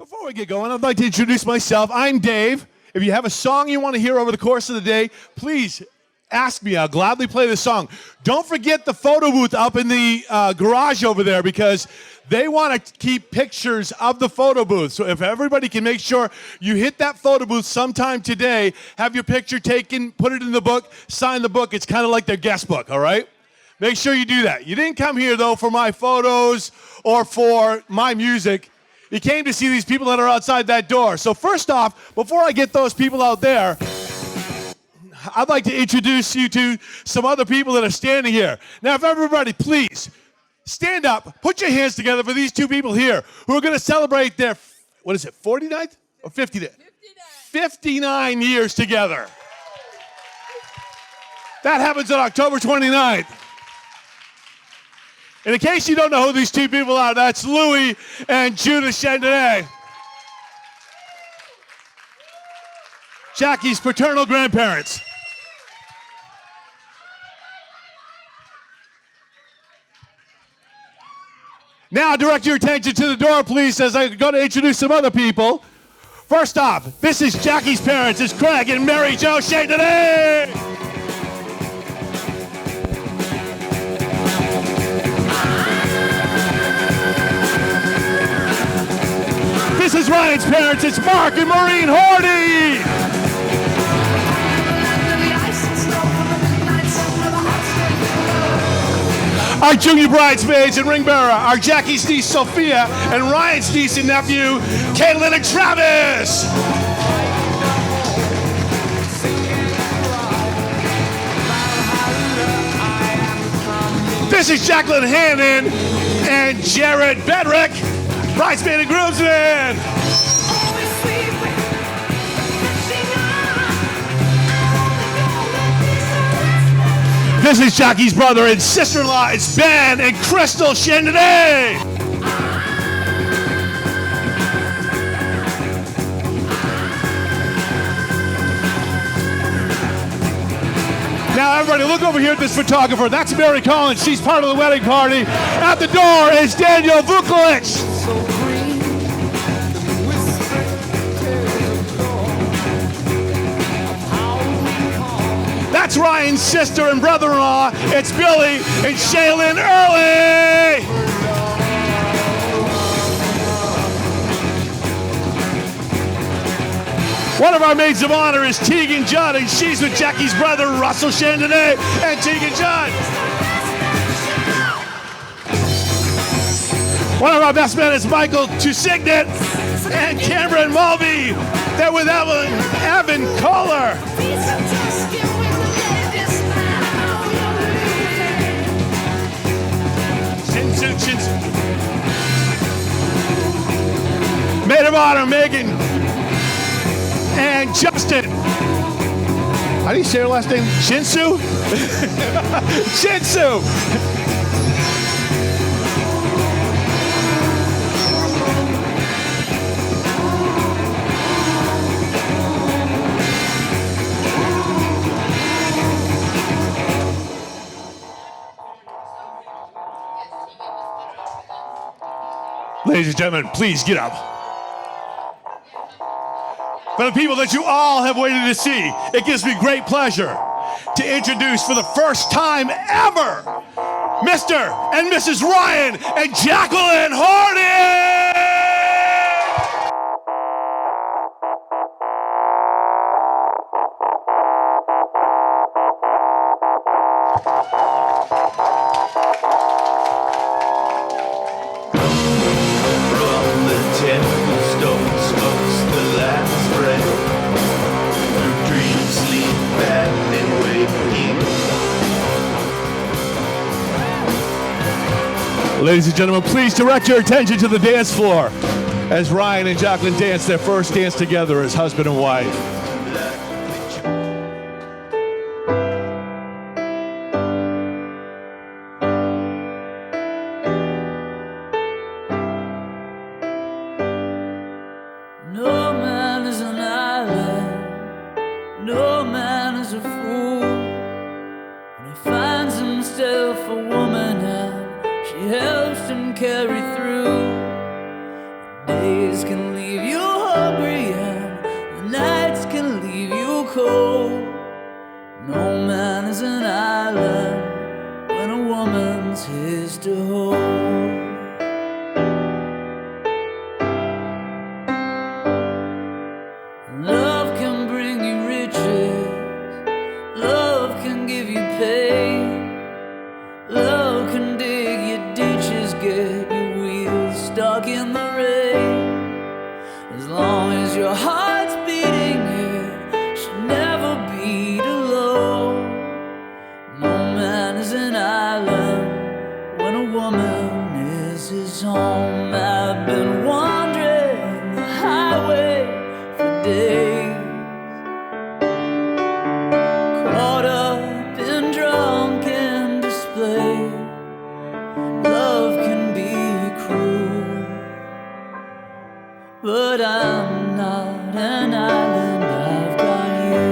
Before we get going, I'd like to introduce myself. I'm Dave. If you have a song you want to hear over the course of the day, please ask me. I'll gladly play the song. Don't forget the photo booth up in the garage over there because they want to keep pictures of the photo booth. So if everybody can make sure you hit that photo booth sometime today, have your picture taken, put it in the book, sign the book. It's kind of like their guest book, all right? Make sure you do that. You didn't come here, though, for my photos or for my music. You came to see these people that are outside that door. So first off, before I get those people out there, I'd like to introduce you to some other people that are standing here. Now, if everybody, please, stand up, put your hands together for these two people here who are going to celebrate their, 49th or 50th? 59 years together. That happens on October 29th. And in case you don't know who these two people are, that's Louis and Judith Chandonnet. Jackie's paternal grandparents. Now direct your attention to the door, please, as I'm going to introduce some other people. First off, this is Jackie's parents. It's Craig and Mary Jo Chandonnet. This is Ryan's parents. It's Mark and Maureen Hardy. Our junior bridesmaids and ring bearer are Jackie's niece Sophia and Ryan's niece and nephew Caitlin and Travis. This is Jacqueline Hannon and Jared Bedrick, bridesmaid and groomsmen. This is Jackie's brother and sister-in-law. It's Ben and Crystal Chandonnet. Now, everybody, look over here at this photographer. That's Mary Collins. She's part of the wedding party. At the door is Daniel Vukovic. That's Ryan's sister and brother-in-law. It's Billy and Shaylin Early. One of our maids of honor is Tegan Judd, and she's with Jackie's brother, Russell Chandonnet, and Tegan Judd. One of our best men is Michael Tusignet and Cameron Mulvey. They're with Evan Kohler. Maid of honor, Megan and Justin. How do you say her last name? Shinsu? Shinsu. Ladies and gentlemen, please get up. For the people that you all have waited to see, it gives me great pleasure to introduce for the first time ever, Mr. and Mrs. Ryan and Jacqueline Hardy! Ladies and gentlemen, please direct your attention to the dance floor as Ryan and Jacqueline dance their first dance together as husband and wife. No man is an island, no man is a fool. When he finds himself a woman and she helps him carry through the day days can leave you hungry and the nights can leave you cold. No man is an island when a woman's his to hold. Love can bring you riches, love can give you pain, love can dig your ditches, get your wheels stuck in the rain. As long as your heart's beating, it should never beat alone. No man is an island when a woman is his home. I've been wandering the highway for days, caught up in drunken display. Love can be cruel, but I'm not an island, I've got you.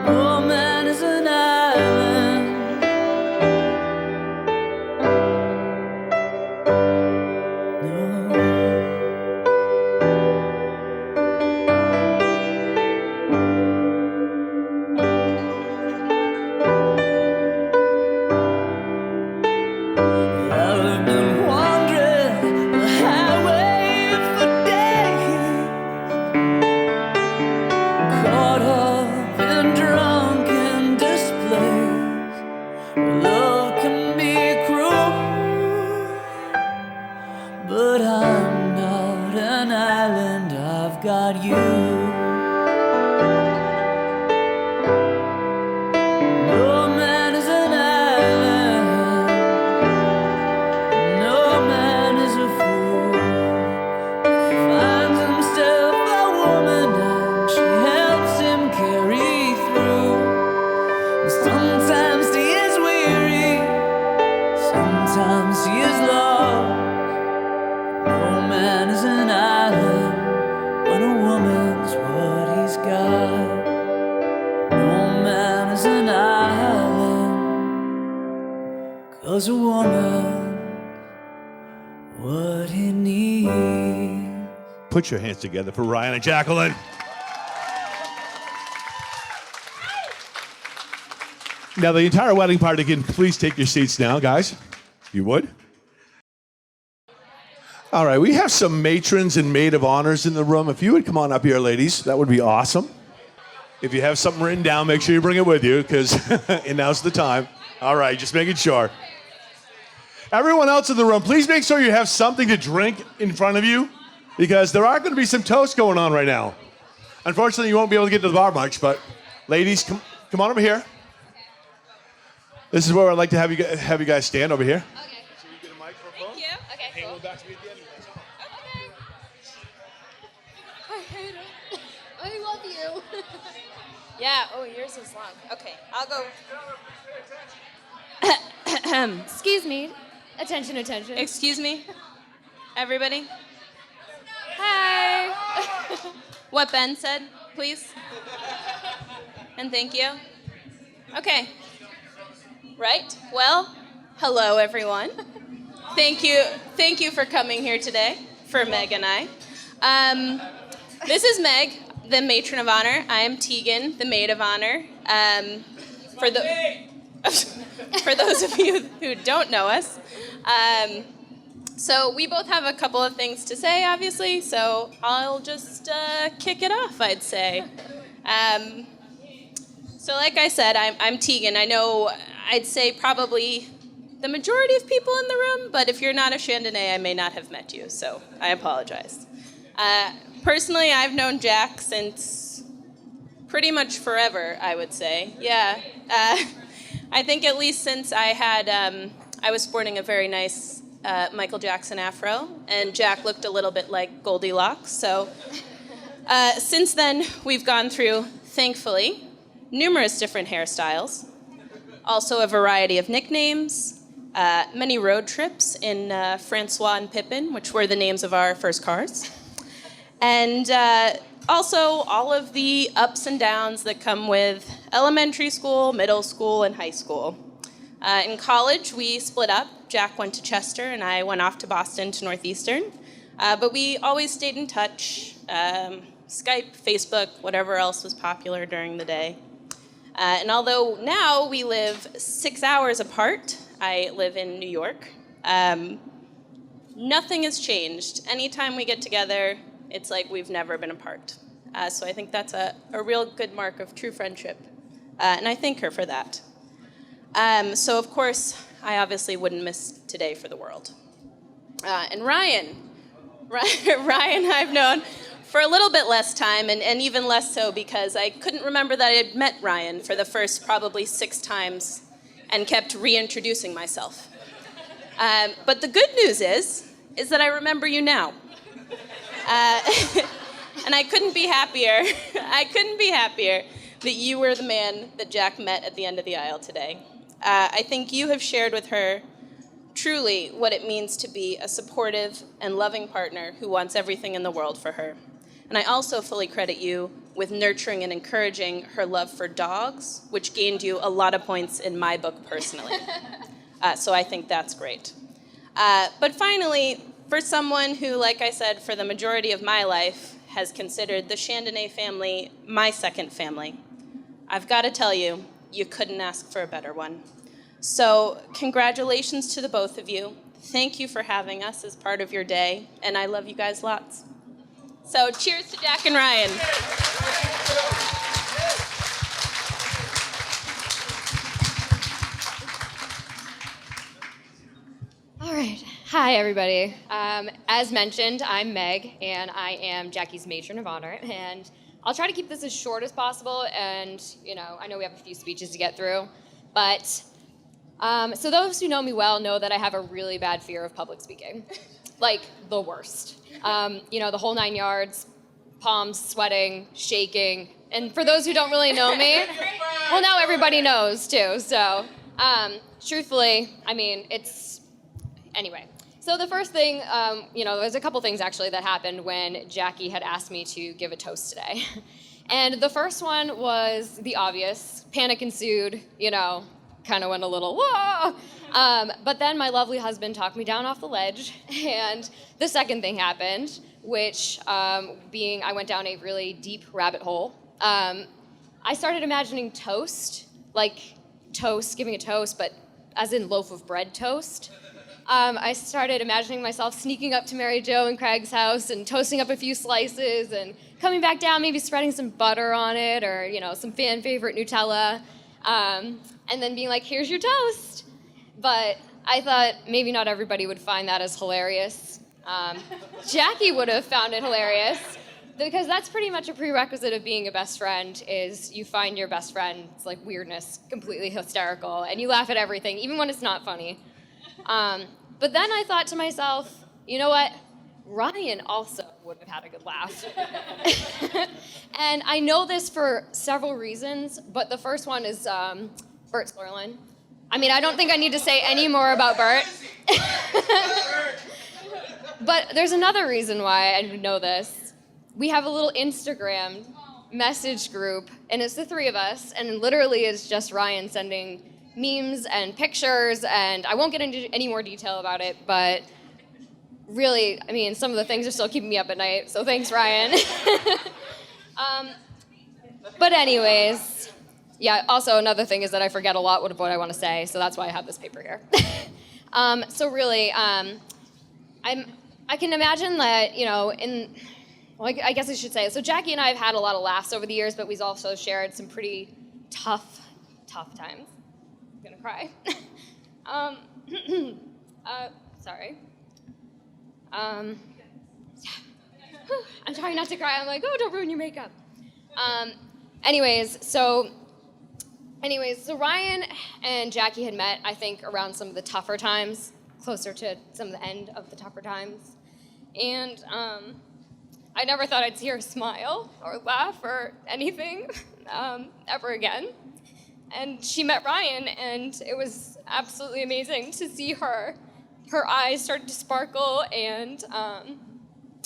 No man is an island. No. I've been wandering the highway for days, caught up in drunken displays. Love can be cruel, but I'm not an island, I've got you. No man is an island, no man is a fool. He finds himself a woman and she helps him carry through. And sometimes he is weary, sometimes he is lost. No man is an island when a woman's what he's got. No man is an island, 'cause a woman what he needs. Put your hands together for Ryan and Jacqueline. Now, the entire wedding party can please take your seats now, guys. If you would. All right, we have some matrons and maid of honors in the room. If you would come on up here, ladies, that would be awesome. If you have something written down, make sure you bring it with you, because and now's the time. All right, just making sure. Everyone else in the room, please make sure you have something to drink in front of you, because there are going to be some toasts going on right now. Unfortunately, you won't be able to get to the bar much, but ladies, come on over here. This is where I'd like to have you guys stand over here. Okay. So you get a microphone. Thank you. Okay, Hang cool. one back to me at the end. Okay. I love you. Yeah, oh, yours is long. Okay, I'll go. Excuse me. Attention, attention. Excuse me, everybody. Hi. What Ben said, please. And thank you. Okay. Right, well, hello, everyone. Thank you for coming here today, for Meg and I. This is Meg, the matron of honor. I am Tegan, the maid of honor. For those of you who don't know us. So we both have a couple of things to say, obviously, so I'll just kick it off, I'd say. So like I said, I'm Tegan. I know I'd say probably the majority of people in the room, but if you're not a Chandonnais, I may not have met you, so I apologize. Personally, I've known Jack since pretty much forever, I would say. Yeah, I think at least since I was sporting a very nice Michael Jackson afro, and Jack looked a little bit like Goldilocks, so since then, we've gone through, thankfully, numerous different hairstyles, also a variety of nicknames, many road trips in Francois and Pippin, which were the names of our first cars, and also all of the ups and downs that come with elementary school, middle school, and high school. In college, we split up. Jack went to Chester and I went off to Boston to Northeastern. But we always stayed in touch. Skype, Facebook, whatever else was popular during the day. And although now we live 6 hours apart, I live in New York, nothing has changed. Anytime we get together, it's like we've never been apart. So I think that's a real good mark of true friendship. And I thank her for that. So of course, I obviously wouldn't miss today for the world. And Ryan I've known for a little bit less time, and even less so because I couldn't remember that I had met Ryan for the first probably 6 times and kept reintroducing myself. But the good news is that I remember you now. And I couldn't be happier. I couldn't be happier that you were the man that Jack met at the end of the aisle today. I think you have shared with her truly what it means to be a supportive and loving partner who wants everything in the world for her. And I also fully credit you with nurturing and encouraging her love for dogs, which gained you a lot of points in my book personally. So I think that's great. But finally, for someone who, like I said, for the majority of my life, has considered the Chandonnet family my second family, I've got to tell you, you couldn't ask for a better one. So congratulations to the both of you. Thank you for having us as part of your day, and I love you guys lots. So cheers to Jack and Ryan. All right. Hi, everybody. As mentioned, I'm Meg, and I am Jackie's matron of honor. And I'll try to keep this as short as possible. And, I know we have a few speeches to get through. But, so those who know me well know that I have a really bad fear of public speaking. Like, the worst. The whole 9 yards, palms sweating, shaking. And for those who don't really know me, well, now everybody knows, too. So, truthfully, anyway. So the first thing, there's a couple things actually that happened when Jackie had asked me to give a toast today. And the first one was the obvious. Panic ensued, kind of went a little, whoa. But then my lovely husband talked me down off the ledge. And the second thing happened, which I went down a really deep rabbit hole. I started imagining toast, like toast, giving a toast, but as in loaf of bread toast. I started imagining myself sneaking up to Mary Jo and Craig's house and toasting up a few slices and coming back down, maybe spreading some butter on it or, some fan favorite Nutella, and then being like, here's your toast. But I thought maybe not everybody would find that as hilarious. Jackie would have found it hilarious because that's pretty much a prerequisite of being a best friend is you find your best friend's like weirdness completely hysterical and you laugh at everything, even when it's not funny. But then I thought to myself, you know what? Ryan also would have had a good laugh. And I know this for several reasons, but the first one is Bert Slerlin. I don't think I need to say any more about Bert. But there's another reason why I know this. We have a little Instagram message group, and it's the 3 of us, and literally it's just Ryan sending memes and pictures, and I won't get into any more detail about it, but really, some of the things are still keeping me up at night, so thanks, Ryan. But anyways, yeah, also another thing is that I forget a lot what I want to say, so that's why I have this paper here. So really, I can imagine that, I guess I should say, so Jackie and I have had a lot of laughs over the years, but we've also shared some pretty tough times. Gonna cry. Sorry. I'm trying not to cry. I'm like, oh, don't ruin your makeup. Anyways, so Ryan and Jackie had met, I think, around some of the tougher times, closer to some of the end of the tougher times. And I never thought I'd see her smile or laugh or anything ever again. And she met Ryan, and it was absolutely amazing to see her eyes started to sparkle, and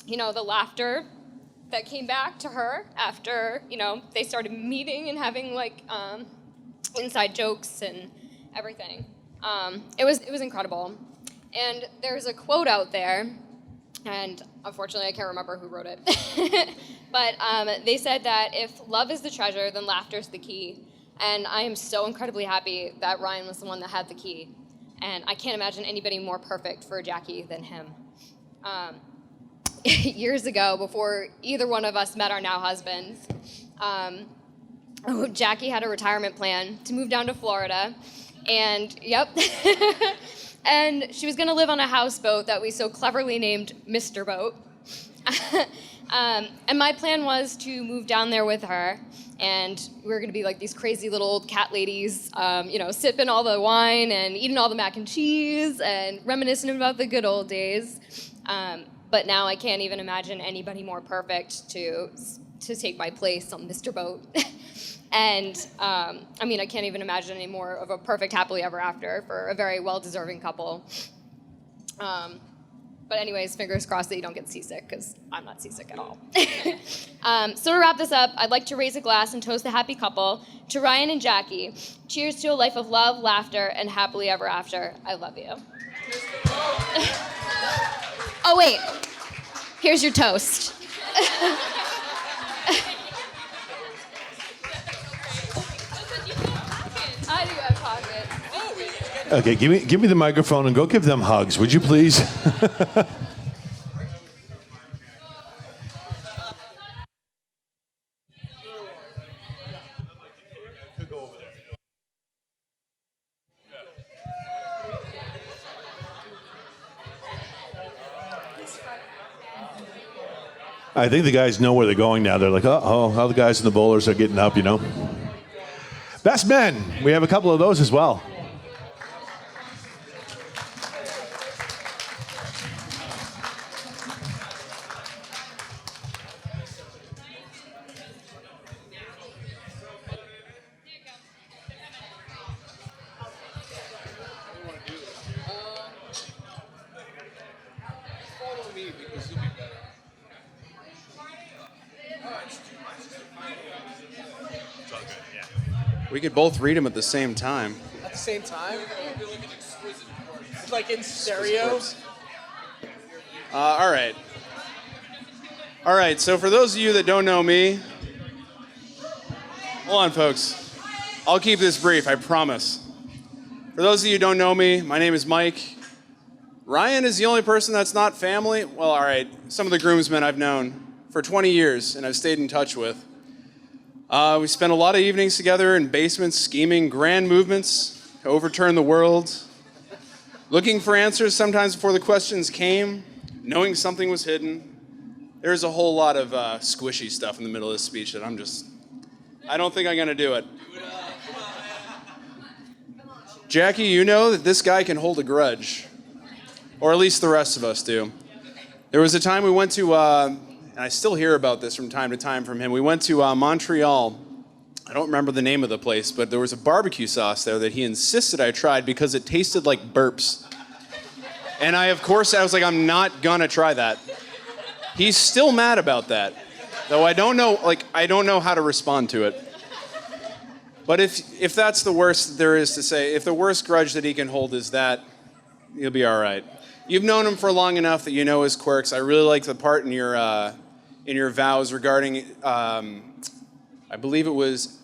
the laughter that came back to her after they started meeting and having like inside jokes and everything. It was incredible. And there's a quote out there, and unfortunately I can't remember who wrote it, but they said that if love is the treasure, then laughter's the key. And I am so incredibly happy that Ryan was the one that had the key. And I can't imagine anybody more perfect for Jackie than him. Years ago, before either one of us met our now husbands, Jackie had a retirement plan to move down to Florida. And, yep. And she was going to live on a houseboat that we so cleverly named Mr. Boat. And my plan was to move down there with her, and we were going to be like these crazy little old cat ladies, sipping all the wine and eating all the mac and cheese and reminiscing about the good old days. But now I can't even imagine anybody more perfect to take my place on Mr. Boat. And I can't even imagine any more of a perfect happily ever after for a very well-deserving couple. But anyways, fingers crossed that you don't get seasick, because I'm not seasick at all. So to wrap this up, I'd like to raise a glass and toast the happy couple to Ryan and Jackie. Cheers to a life of love, laughter, and happily ever after. I love you. Oh, wait. Here's your toast. I do have pockets. Okay, give me the microphone and go give them hugs, would you please? I think the guys know where they're going now. They're like, oh, all the guys in the bowlers are getting up, Best men, we have a couple of those as well. We could both read them at the same time. At the same time? It's like in stereo? All right. All right, so for those of you that don't know me, hold on, folks. I'll keep this brief, I promise. For those of you who don't know me, my name is Mike. Ryan is the only person that's not family. Well, all right, some of the groomsmen I've known for 20 years and I've stayed in touch with. We spent a lot of evenings together in basements, scheming grand movements to overturn the world, looking for answers sometimes before the questions came, knowing something was hidden. There's a whole lot of squishy stuff in the middle of this speech that I don't think I'm going to do it. Jackie, you know that this guy can hold a grudge, or at least the rest of us do. There was a time we went to, and I still hear about this from time to time from him. We went to Montreal. I don't remember the name of the place, but there was a barbecue sauce there that he insisted I tried because it tasted like burps. And I was like, I'm not gonna try that. He's still mad about that, though I don't know how to respond to it. But if that's the worst there is to say, if the worst grudge that he can hold is that, you'll be all right. You've known him for long enough that you know his quirks. I really like the part in your vows regarding, I believe it was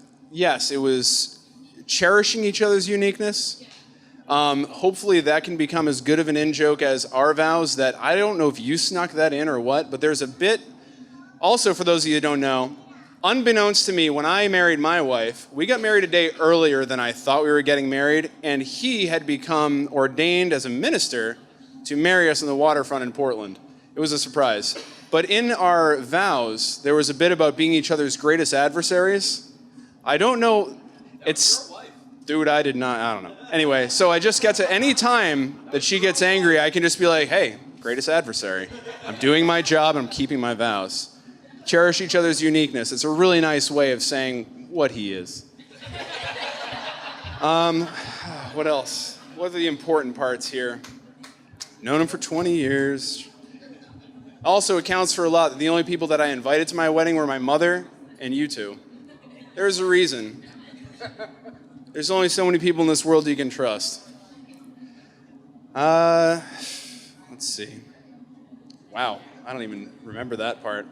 cherishing each other's uniqueness. Hopefully that can become as good of an in-joke as our vows. That I don't know if you snuck that in or what, but there's a bit, also for those of you who don't know, unbeknownst to me, when I married my wife, we got married a day earlier than I thought we were getting married, and he had become ordained as a minister to marry us on the waterfront in Portland. It was a surprise. But in our vows, there was a bit about being each other's greatest adversaries. I don't know, dude, I don't know. Anyway, so I just get to, any time that she gets angry, I can just be like, hey, greatest adversary. I'm doing my job, I'm keeping my vows. Cherish each other's uniqueness. It's a really nice way of saying what he is. What else? What are the important parts here? Known him for 20 years. Also accounts for a lot that the only people that I invited to my wedding were my mother and you two. There's a reason. There's only so many people in this world you can trust. Let's see. Wow, I don't even remember that part.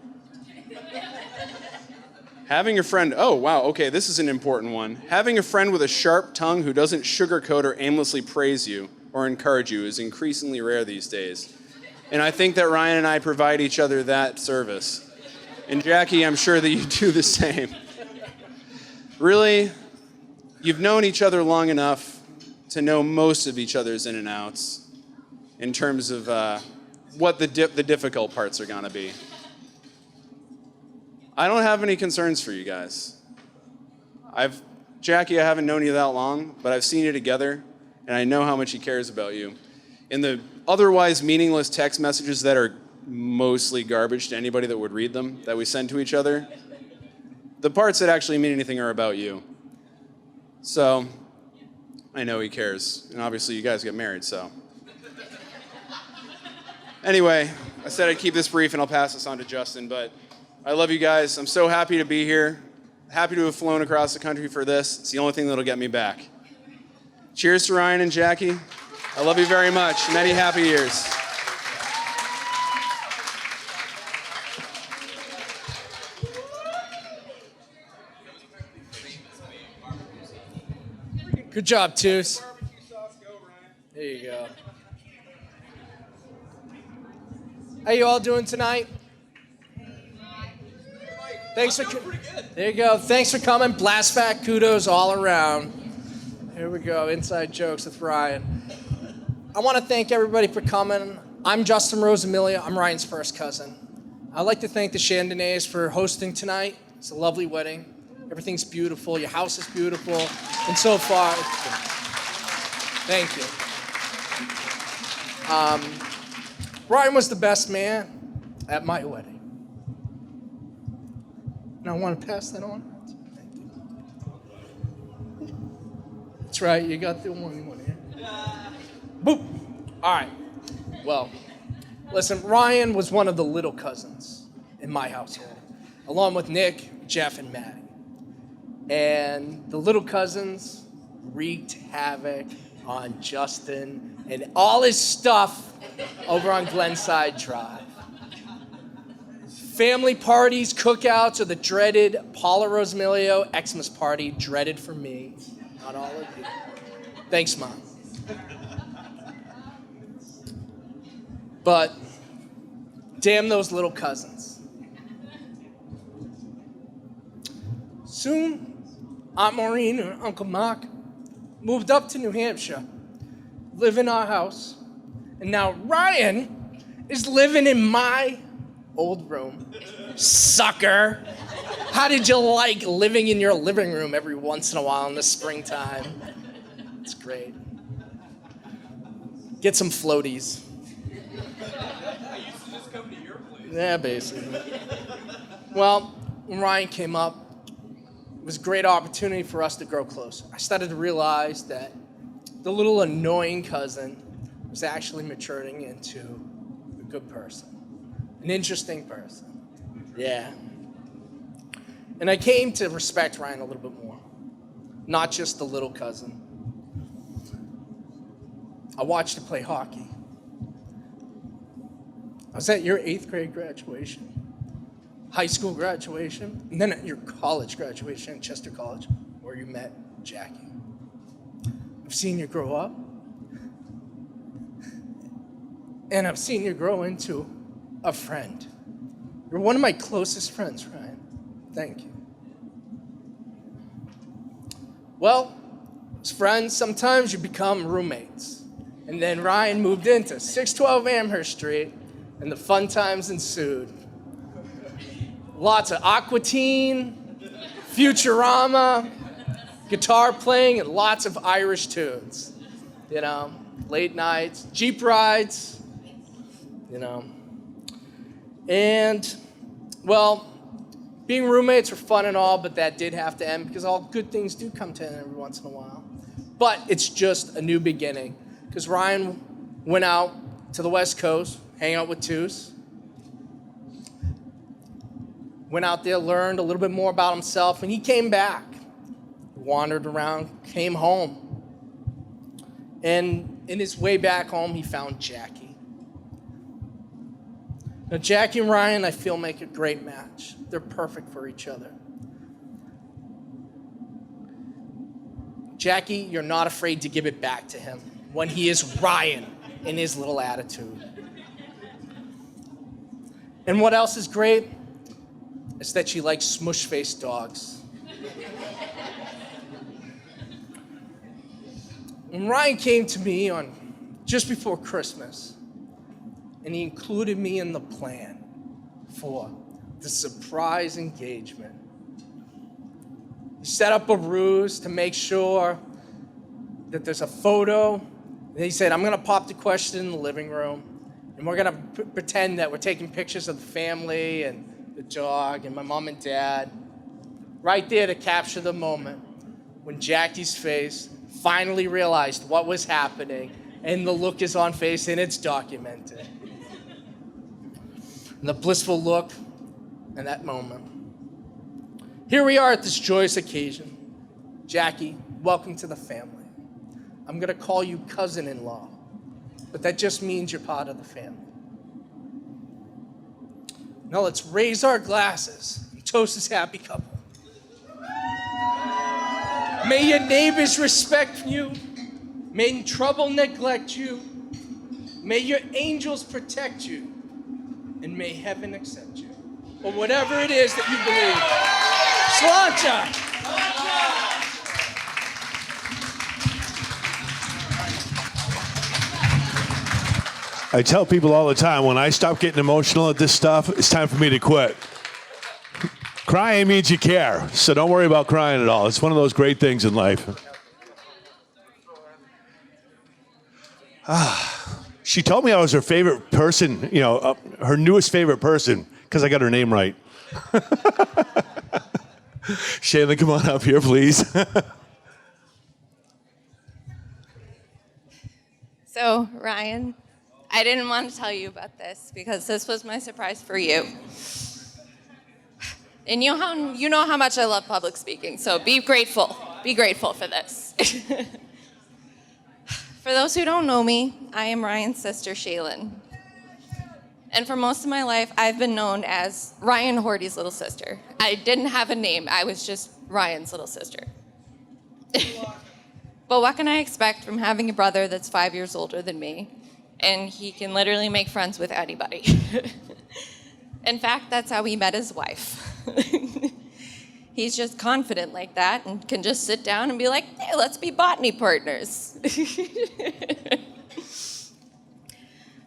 Having a friend, oh wow, okay, this is an important one. Having a friend with a sharp tongue who doesn't sugarcoat or aimlessly praise you or encourage you is increasingly rare these days. And I think that Ryan and I provide each other that service. And Jackie, I'm sure that you do the same. Really, you've known each other long enough to know most of each other's in and outs in terms of what the difficult parts are gonna be. I don't have any concerns for you guys. Jackie, I haven't known you that long, but I've seen you together, and I know how much he cares about you. In the otherwise meaningless text messages that are mostly garbage to anybody that would read them, that we send to each other, the parts that actually mean anything are about you. So, I know he cares, and obviously you guys get married, so. Anyway, I said I'd keep this brief, and I'll pass this on to Justin, but I love you guys. I'm so happy to be here. Happy to have flown across the country for this. It's the only thing that'll get me back. Cheers to Ryan and Jackie. I love you very much. Many happy years. Good job, Toos. There you go. How you all doing tonight? Thanks for there you go. Thanks for coming. Blast Fat kudos all around. Here we go. Inside jokes with Ryan. I want to thank everybody for coming. I'm Justin Rosamilia. I'm Ryan's first cousin. I'd like to thank the Chandonnays for hosting tonight. It's a lovely wedding. Everything's beautiful. Your house is beautiful. And so far, thank you. Ryan was the best man at my wedding. And I want to pass that on. Thank you. That's right, you got the one you want here. Boop. All right. Well, listen, Ryan was one of the little cousins in my household, along with Nick, Jeff, and Maddie. And the little cousins wreaked havoc on Justin and all his stuff over on Glenside Drive. Family parties, cookouts, or the dreaded Paula Rosemilio Xmas party, dreaded for me, not all of you. Thanks, Mom. But damn those little cousins. Soon, Aunt Maureen and Uncle Mark moved up to New Hampshire, live in our house, and now Ryan is living in my old room. Sucker. How did you like living in your living room every once in a while in the springtime? It's great. Get some floaties. I used to just come to your place. Yeah, basically. Well, when Ryan came up, it was a great opportunity for us to grow closer. I started to realize that the little annoying cousin was actually maturing into a good person, an interesting person. Yeah. And I came to respect Ryan a little bit more, not just the little cousin. I watched him play hockey. I was at your 8th grade graduation, high school graduation, and then at your college graduation at Chester College, where you met Jackie. I've seen you grow up, and I've seen you grow into a friend. You're one of my closest friends, Ryan. Thank you. Well, as friends, sometimes you become roommates. And then Ryan moved into 612 Amherst Street, and the fun times ensued. Lots of Aqua Teen, Futurama, guitar playing, and lots of Irish tunes. You know, late nights, Jeep rides, you know. And, well, being roommates were fun and all, but that did have to end because all good things do come to an end every once in a while. But it's just a new beginning because Ryan went out to the West Coast, hang out with Toos. Went out there, learned a little bit more about himself, and he came back. Wandered around, came home. And in his way back home, he found Jackie. Now, Jackie and Ryan, I feel, make a great match. They're perfect for each other. Jackie, you're not afraid to give it back to him when he is Ryan in his little attitude. And what else is great is that she likes smush-faced dogs. When Ryan came to me on just before Christmas, and he included me in the plan for the surprise engagement, he set up a ruse to make sure that there's a photo. And he said, I'm gonna pop the question in the living room, and we're gonna pretend that we're taking pictures of the family and the dog and my mom and dad, right there to capture the moment when Jackie's face finally realized what was happening, and the look is on face and it's documented. And the blissful look and that moment. Here we are at this joyous occasion. Jackie, welcome to the family. I'm gonna call you cousin-in-law, but that just means you're part of the family. Now let's raise our glasses and toast this happy couple. May your neighbors respect you. May trouble neglect you. May your angels protect you. And may heaven accept you. Or whatever it is that you believe. Sláinte! I tell people all the time, when I stop getting emotional at this stuff, it's time for me to quit. Crying means you care, so don't worry about crying at all. It's one of those great things in life. She told me I was her favorite person, her newest favorite person, because I got her name right. Shaylin, come on up here, please. So, Ryan, I didn't want to tell you about this because this was my surprise for you. And you know how much I love public speaking, so be grateful. Be grateful for this. For those who don't know me, I am Ryan's sister, Shaylin. And for most of my life, I've been known as Ryan Horty's little sister. I didn't have a name, I was just Ryan's little sister. But what can I expect from having a brother that's 5 years older than me? And he can literally make friends with anybody. In fact, that's how he met his wife. He's just confident like that and can just sit down and be like, hey, let's be botany partners.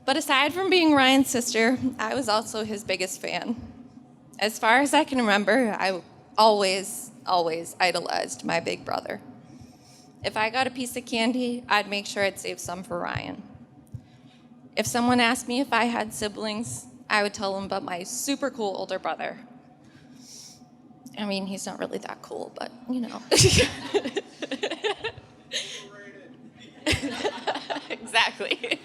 But aside from being Ryan's sister, I was also his biggest fan. As far as I can remember, I always idolized my big brother. If I got a piece of candy, I'd make sure I'd save some for Ryan. If someone asked me if I had siblings, I would tell them about my super cool older brother. I mean, he's not really that cool, but you know. Exactly.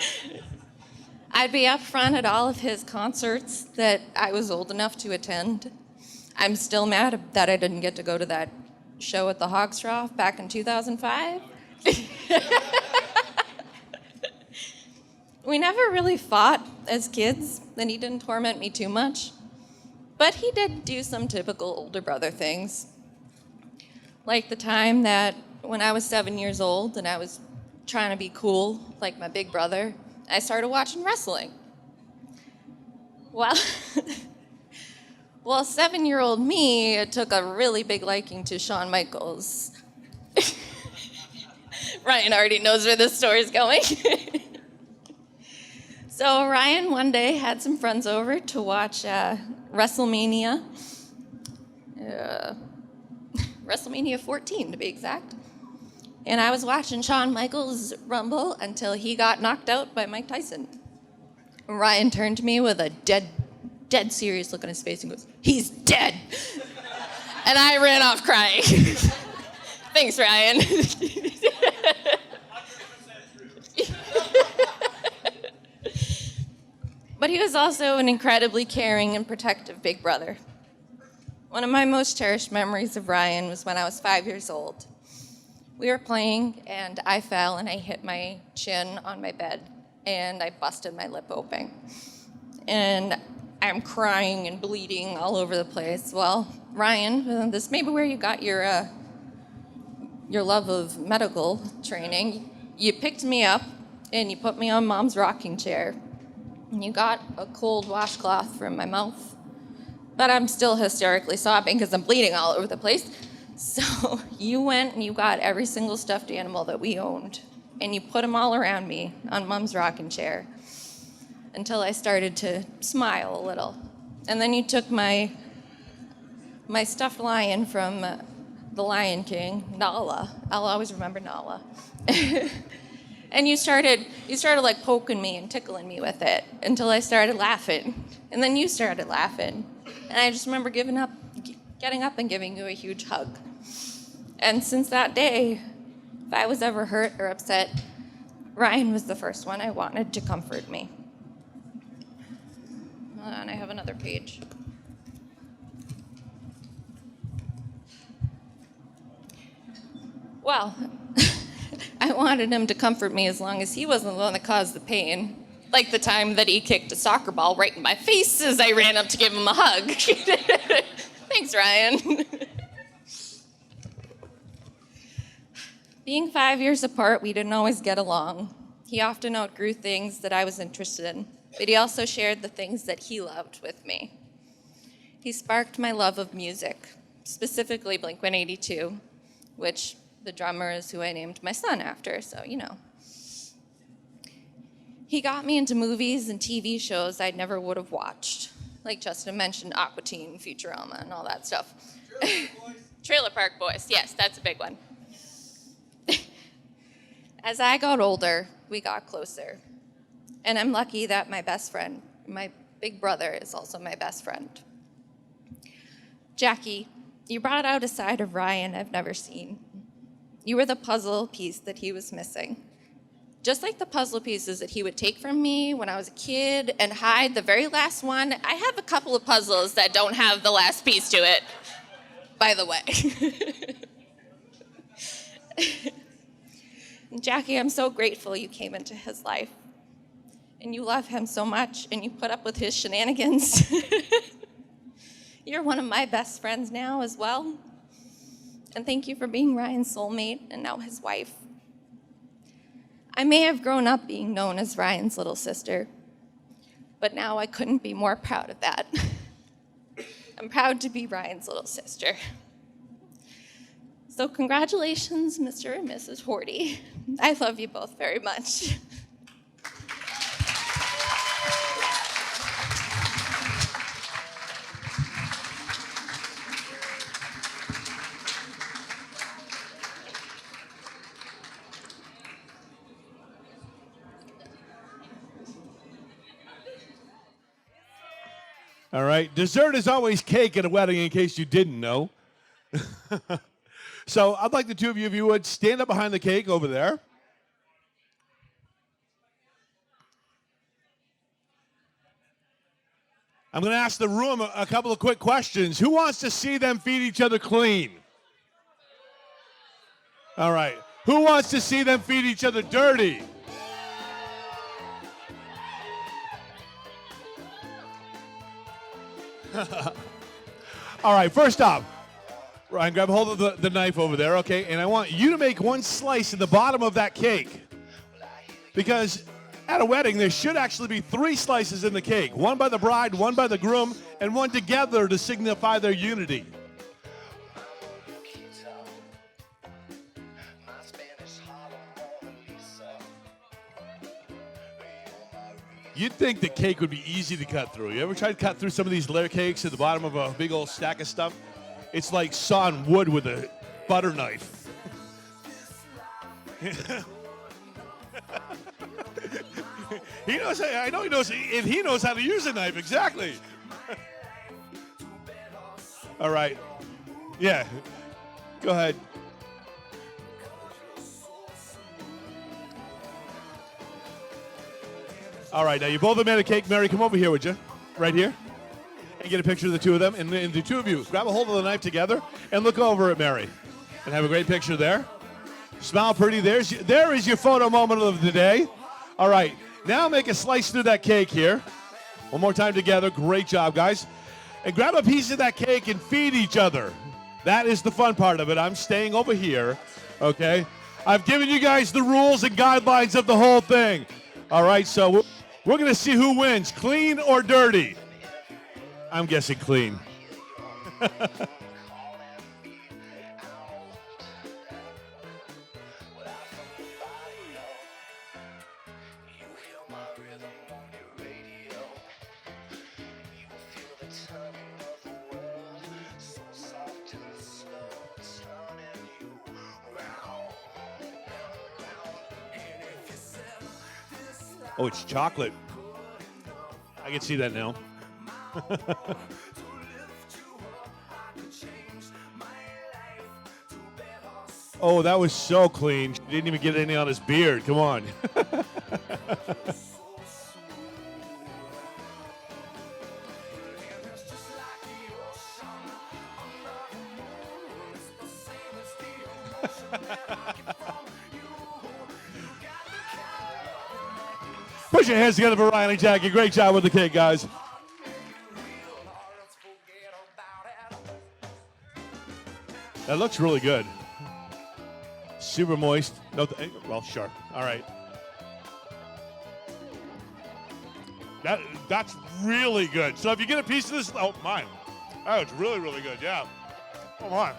I'd be up front at all of his concerts that I was old enough to attend. I'm still mad that I didn't get to go to that show at the Hogs Trough back in 2005. We never really fought as kids, and he didn't torment me too much. But he did do some typical older brother things. Like the time that when I was 7 years old and I was trying to be cool like my big brother, I started watching wrestling. Well, 7-year-old me took a really big liking to Shawn Michaels. Ryan already knows where this story's going. So Ryan one day had some friends over to watch WrestleMania. WrestleMania 14 to be exact. And I was watching Shawn Michaels rumble until he got knocked out by Mike Tyson. Ryan turned to me with a dead serious look on his face and goes, "He's dead." And I ran off crying. Thanks, Ryan. But he was also an incredibly caring and protective big brother. One of my most cherished memories of Ryan was when I was 5 years old. We were playing, and I fell, and I hit my chin on my bed, and I busted my lip open. And I'm crying and bleeding all over the place. Well, Ryan, this may be where you got your love of medical training. You picked me up, and you put me on Mom's rocking chair. And you got a cold washcloth from my mouth. But I'm still hysterically sobbing because I'm bleeding all over the place. So you went and you got every single stuffed animal that we owned, and you put them all around me on Mom's rocking chair until I started to smile a little. And then you took my stuffed lion from The Lion King, Nala. I'll always remember Nala. And you started like poking me and tickling me with it until I started laughing. And then you started laughing. And I just remember getting up and giving you a huge hug. And since that day, if I was ever hurt or upset, Ryan was the first one I wanted to comfort me. Hold on, I have another page. Well, I wanted him to comfort me as long as he wasn't the one that caused the pain. Like the time that he kicked a soccer ball right in my face as I ran up to give him a hug. Thanks, Ryan. Being 5 years apart, we didn't always get along. He often outgrew things that I was interested in, but he also shared the things that he loved with me. He sparked my love of music, specifically Blink-182, which the drummer is who I named my son after, so you know. He got me into movies and TV shows I never would have watched, like Justin mentioned, Aqua Teen, Futurama, and all that stuff. Trailer Park Boys, yes, that's a big one. As I got older, we got closer. And I'm lucky that my best friend, my big brother, is also my best friend. Jackie, you brought out a side of Ryan I've never seen. You were the puzzle piece that he was missing. Just like the puzzle pieces that he would take from me when I was a kid and hide the very last one, I have a couple of puzzles that don't have the last piece to it, by the way. Jackie, I'm so grateful you came into his life. And you love him so much, and you put up with his shenanigans. You're one of my best friends now as well. And thank you for being Ryan's soulmate and now his wife. I may have grown up being known as Ryan's little sister, but now I couldn't be more proud of that. I'm proud to be Ryan's little sister. So congratulations, Mr. and Mrs. Horty. I love you both very much. All right. Dessert is always cake at a wedding, in case you didn't know. So I'd like the two of you, if you would, stand up behind the cake over there. I'm going to ask the room a couple of quick questions. Who wants to see them feed each other clean? All right. Who wants to see them feed each other dirty? All right, first off, Ryan, grab a hold of the knife over there, okay? And I want you to make one slice in the bottom of that cake. Because at a wedding, there should actually be 3 slices in the cake. One by the bride, one by the groom, and one together to signify their unity. You'd think the cake would be easy to cut through. You ever tried to cut through some of these layer cakes at the bottom of a big old stack of stuff? It's like sawing wood with a butter knife. He knows. I know he knows, and he knows how to use a knife exactly. All right. Yeah. Go ahead. All right. Now you both have made a cake. Mary, come over here, would you? Right here. And get a picture of the two of them. And the two of you, grab a hold of the knife together and look over at Mary. And have a great picture there. Smile pretty. There is your photo moment of the day. All right, now make a slice through that cake here. One more time together. Great job, guys. And grab a piece of that cake and feed each other. That is the fun part of it. I'm staying over here, okay? I've given you guys the rules and guidelines of the whole thing. All right, so we're going to see who wins, clean or dirty. I'm guessing clean. Oh, it's chocolate. I can see that now. Oh, that was so clean. She didn't even get any on his beard. Come on. Put your hands together for Ryan and Jackie. Great job with the cake, guys. That looks really good. Super moist. No, well, sure. All right. That's really good. So if you get a piece of this, oh, mine. Oh, it's really, really good. Yeah. Come on.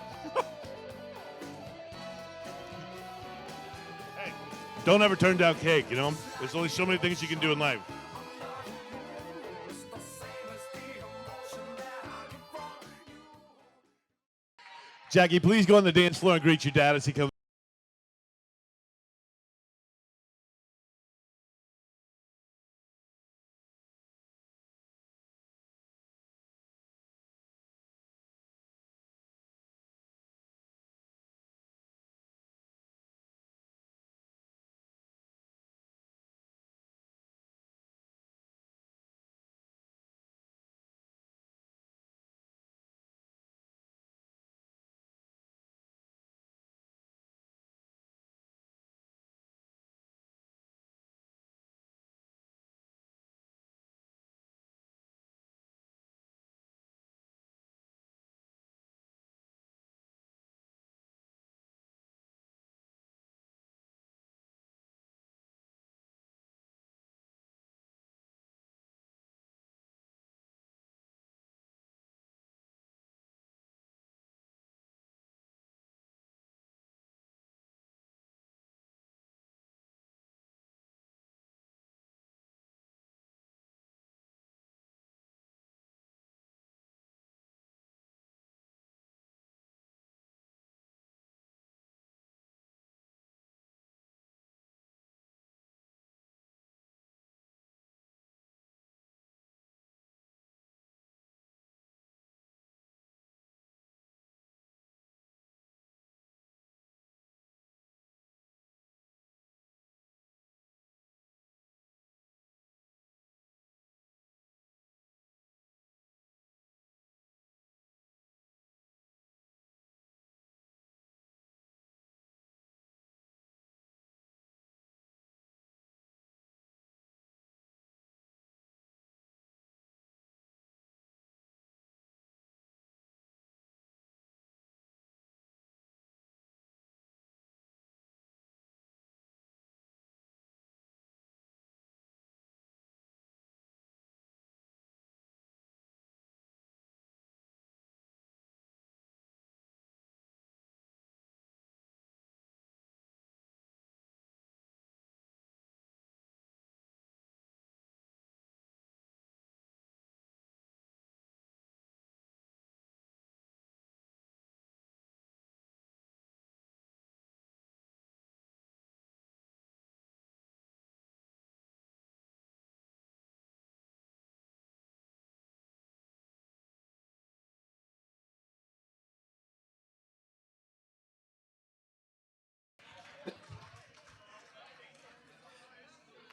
Hey, don't ever turn down cake, you know? There's only so many things you can do in life. Jackie, please go on the dance floor and greet your dad as he comes.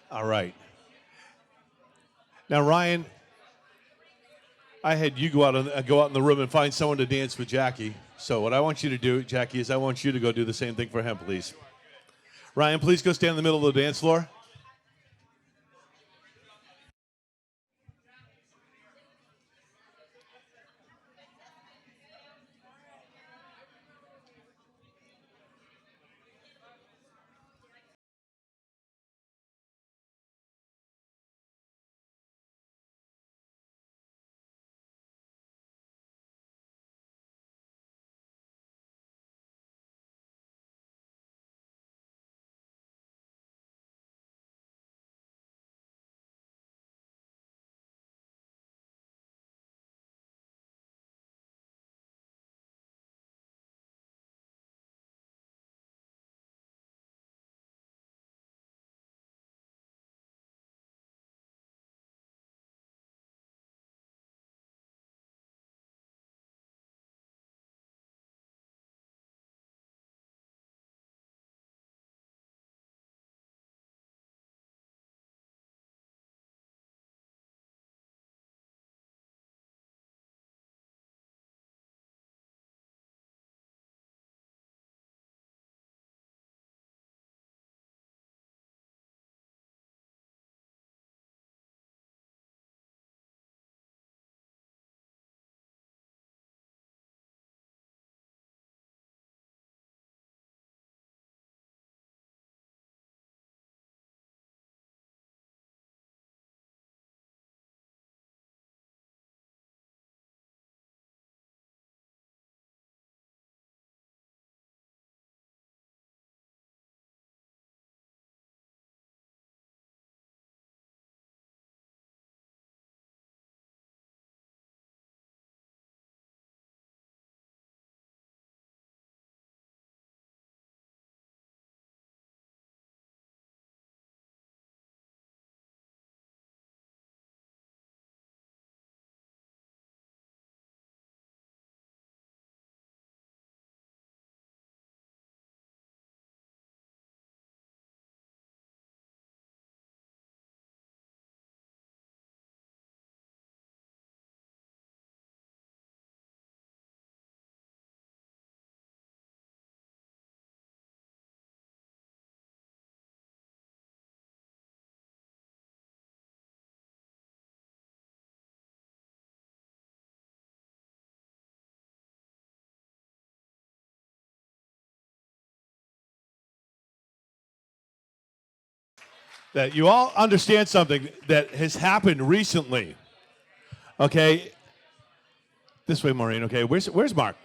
All right. Now, Ryan, I had you go out in the room and find someone to dance with Jackie. So what I want you to do, Jackie, is I want you to go do the same thing for him, please. Ryan, please go stand in the middle of the dance floor. That you all understand something that has happened recently. Okay? This way, Maureen. Okay, where's Mark?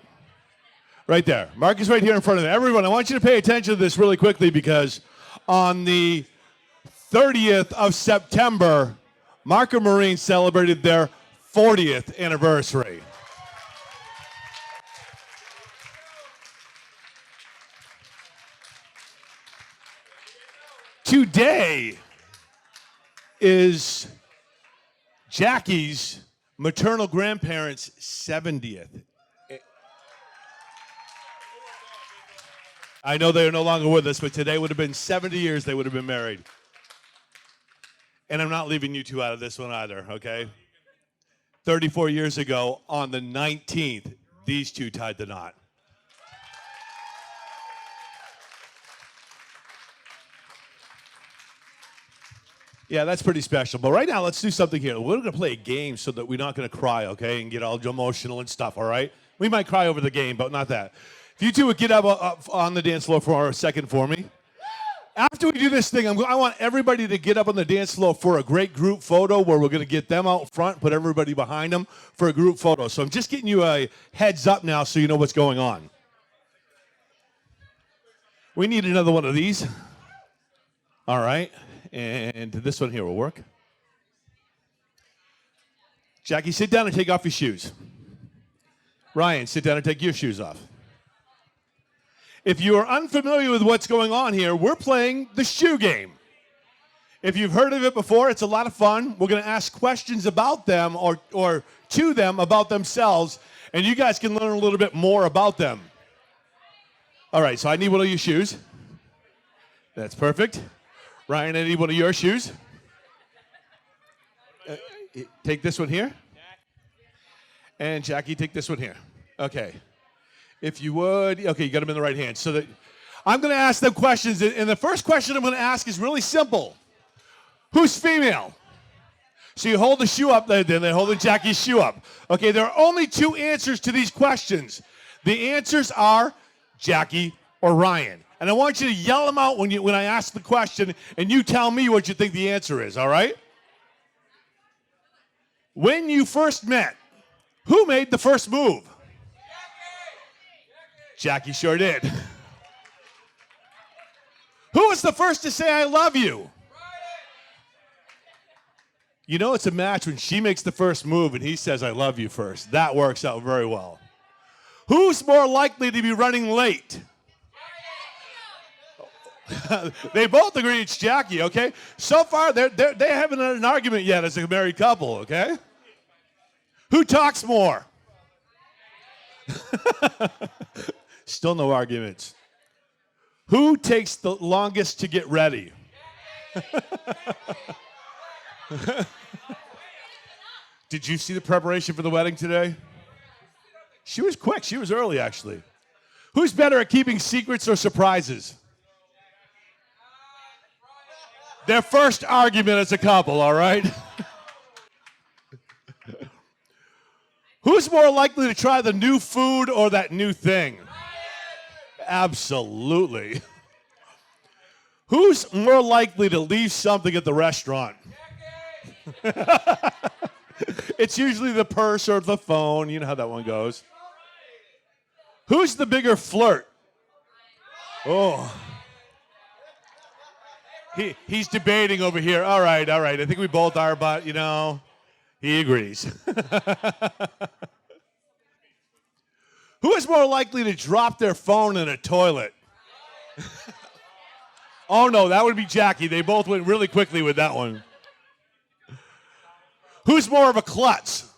Right there. Mark is right here in front of me. Everyone, I want you to pay attention to this really quickly because on the 30th of September, Mark and Maureen celebrated their 40th anniversary. Today is Jackie's maternal grandparents' 70th. I know they are no longer with us, but today would have been 70 years they would have been married. And I'm not leaving you two out of this one either, okay? 34 years ago, on the 19th, these two tied the knot. Yeah, that's pretty special. But right now, let's do something here. We're going to play a game so that we're not going to cry, okay, and get all emotional and stuff, all right? We might cry over the game, but not that. If you two would get up on the dance floor for a second for me. After we do this thing, I want everybody to get up on the dance floor for a great group photo where we're going to get them out front, put everybody behind them for a group photo. So I'm just getting you a heads up now so you know what's going on. We need another one of these. All right. And this one here will work. Jackie, sit down and take off your shoes. Ryan, sit down and take your shoes off. If you are unfamiliar with what's going on here, we're playing the shoe game. If you've heard of it before, it's a lot of fun. We're going to ask questions about them or to them about themselves, and you guys can learn a little bit more about them. All right, so I need one of your shoes. That's perfect. Ryan, I need one of your shoes. Take this one here. And Jackie, take this one here. Okay. If you would, okay, you got them in the right hand. So that I'm going to ask them questions, and the first question I'm going to ask is really simple. Who's female? So you hold the shoe up there, then they're holding Jackie's shoe up. Okay, there are only two answers to these questions. The answers are Jackie or Ryan. And I want you to yell them out when I ask the question, and you tell me what you think the answer is, all right? When you first met, who made the first move? Jackie sure did. Who was the first to say, I love you? You know it's a match when she makes the first move and he says, I love you first. That works out very well. Who's more likely to be running late? They both agree it's Jackie, okay? So far, they haven't had an argument yet as a married couple, okay? Who talks more? Still no arguments. Who takes the longest to get ready? Did you see the preparation for the wedding today? She was quick. She was early, actually. Who's better at keeping secrets or surprises? Their first argument as a couple, all right? Who's more likely to try the new food or that new thing? Absolutely. Who's more likely to leave something at the restaurant? It's usually the purse or the phone. You know how that one goes. Who's the bigger flirt? Oh. He's debating over here. All right. I think we both are, but, you know, he agrees. Who is more likely to drop their phone in a toilet? Oh, no, that would be Jackie. They both went really quickly with that one. Who's more of a klutz?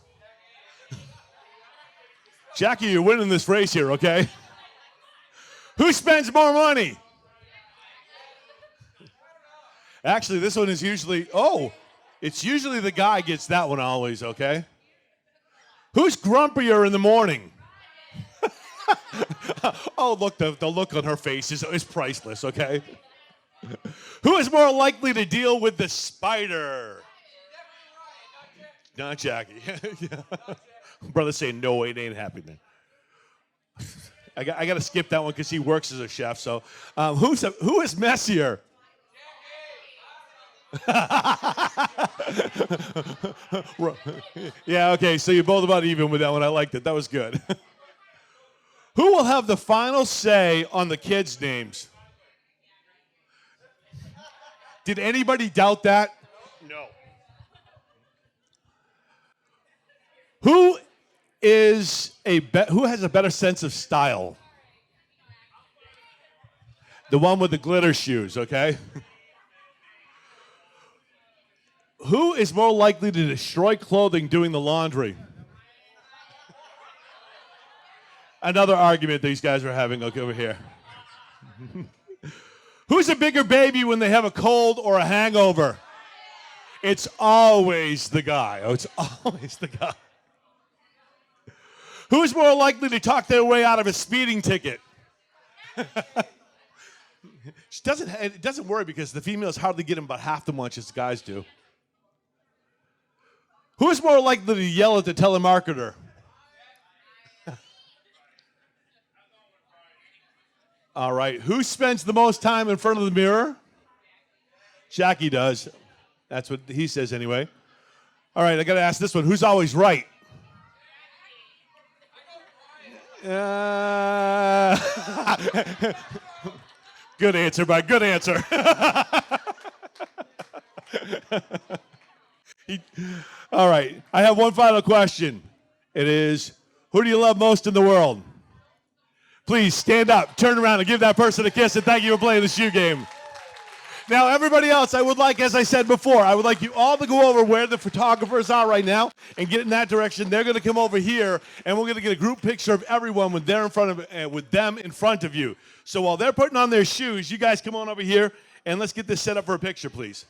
Jackie, you're winning this race here, okay? Who spends more money? Actually, this one is usually, it's usually the guy gets that one always, okay? Who's grumpier in the morning? Oh, look, the look on her face is priceless, okay? Who is more likely to deal with the spider? Not Jackie. Brother's saying, no, it ain't happening. I got to skip that one because he works as a chef. So who is messier? Yeah, okay, so you're both about even with that one. I liked it. That was good. Who will have the final say on the kids' names? Did anybody doubt that? No. Who has a better sense of style? The one with the glitter shoes, okay? Who is more likely to destroy clothing doing the laundry? Another argument these guys are having over here. Who's a bigger baby when they have a cold or a hangover? It's always the guy. Oh, it's always the guy. Who's more likely to talk their way out of a speeding ticket? It doesn't worry because the females hardly get them about half the much as the guys do. Who's more likely to yell at the telemarketer? All right. Who spends the most time in front of the mirror? Jackie does. That's what he says anyway. All right. I got to ask this one. Who's always right? Good answer, bud. Good answer. All right. I have one final question. It is, who do you love most in the world? Please stand up, turn around, and give that person a kiss, and thank you for playing the shoe game. Now, everybody else, I would like, as I said before, I would like you all to go over where the photographers are right now and get in that direction. They're going to come over here, and we're going to get a group picture of everyone with them in front of you. So while they're putting on their shoes, you guys come on over here, and let's get this set up for a picture, please.